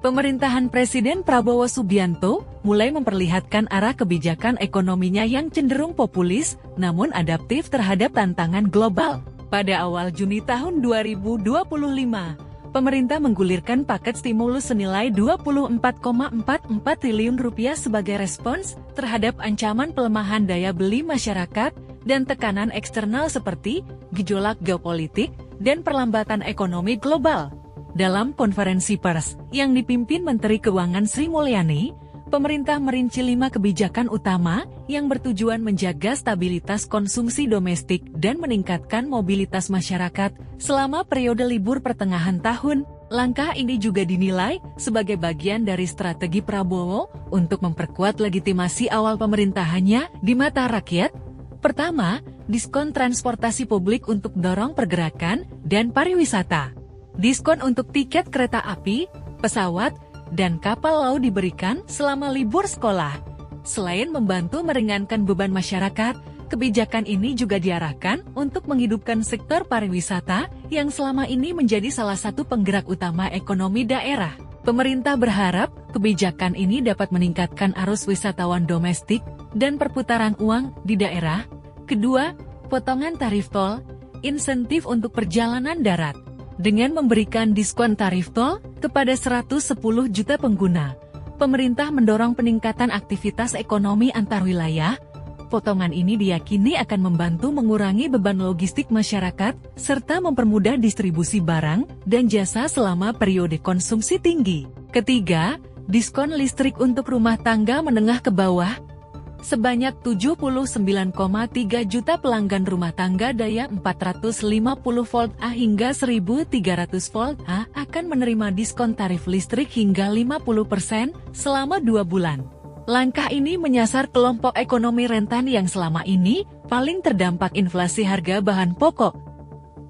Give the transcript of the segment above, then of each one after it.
Pemerintahan Presiden Prabowo Subianto mulai memperlihatkan arah kebijakan ekonominya yang cenderung populis, namun adaptif terhadap tantangan global. Pada awal Juni tahun 2025, pemerintah menggulirkan paket stimulus senilai Rp24,44 triliun sebagai respons terhadap ancaman pelemahan daya beli masyarakat dan tekanan eksternal seperti gejolak geopolitik dan perlambatan ekonomi global. Dalam konferensi pers yang dipimpin Menteri Keuangan Sri Mulyani, pemerintah merinci 5 kebijakan utama yang bertujuan menjaga stabilitas konsumsi domestik dan meningkatkan mobilitas masyarakat selama periode libur pertengahan tahun. Langkah ini juga dinilai sebagai bagian dari strategi Prabowo untuk memperkuat legitimasi awal pemerintahannya di mata rakyat. Pertama, diskon transportasi publik untuk dorong pergerakan dan pariwisata. Diskon untuk tiket kereta api, pesawat, dan kapal laut diberikan selama libur sekolah. Selain membantu meringankan beban masyarakat, kebijakan ini juga diarahkan untuk menghidupkan sektor pariwisata yang selama ini menjadi salah satu penggerak utama ekonomi daerah. Pemerintah berharap kebijakan ini dapat meningkatkan arus wisatawan domestik dan perputaran uang di daerah. Kedua, potongan tarif tol, insentif untuk perjalanan darat. Dengan memberikan diskon tarif tol kepada 110 juta pengguna, pemerintah mendorong peningkatan aktivitas ekonomi antar wilayah. Potongan ini diyakini akan membantu mengurangi beban logistik masyarakat, serta mempermudah distribusi barang dan jasa selama periode konsumsi tinggi. Ketiga, diskon listrik untuk rumah tangga menengah ke bawah. Sebanyak 79,3 juta pelanggan rumah tangga daya 450 volt A hingga 1300 volt A akan menerima diskon tarif listrik hingga 50% selama 2 bulan. Langkah ini menyasar kelompok ekonomi rentan yang selama ini paling terdampak inflasi harga bahan pokok.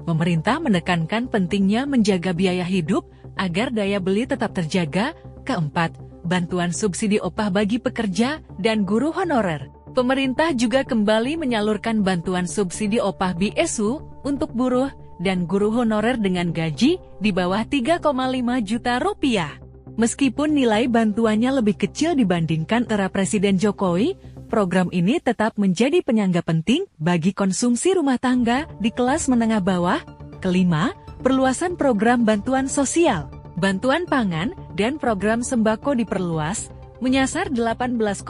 Pemerintah menekankan pentingnya menjaga biaya hidup agar daya beli tetap terjaga. Keempat, bantuan subsidi upah bagi pekerja dan guru honorer. Pemerintah juga kembali menyalurkan bantuan subsidi upah BSU untuk buruh dan guru honorer dengan gaji di bawah 3,5 juta rupiah. Meskipun nilai bantuannya lebih kecil dibandingkan era Presiden Jokowi, program ini tetap menjadi penyangga penting bagi konsumsi rumah tangga di kelas menengah bawah. Kelima, perluasan program bantuan sosial. Bantuan pangan dan program sembako diperluas, menyasar 18,3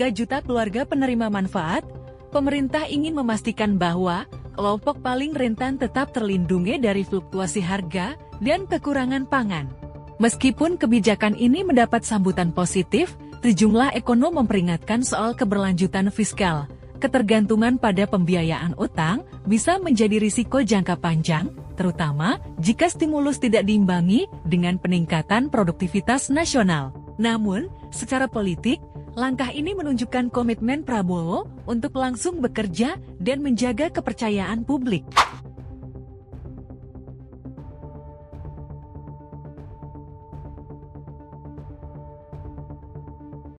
juta keluarga penerima manfaat. Pemerintah ingin memastikan bahwa kelompok paling rentan tetap terlindungi dari fluktuasi harga dan kekurangan pangan. Meskipun kebijakan ini mendapat sambutan positif, sejumlah ekonom memperingatkan soal keberlanjutan fiskal. Ketergantungan pada pembiayaan utang bisa menjadi risiko jangka panjang, terutama jika stimulus tidak diimbangi dengan peningkatan produktivitas nasional. Namun, secara politik, langkah ini menunjukkan komitmen Prabowo untuk langsung bekerja dan menjaga kepercayaan publik.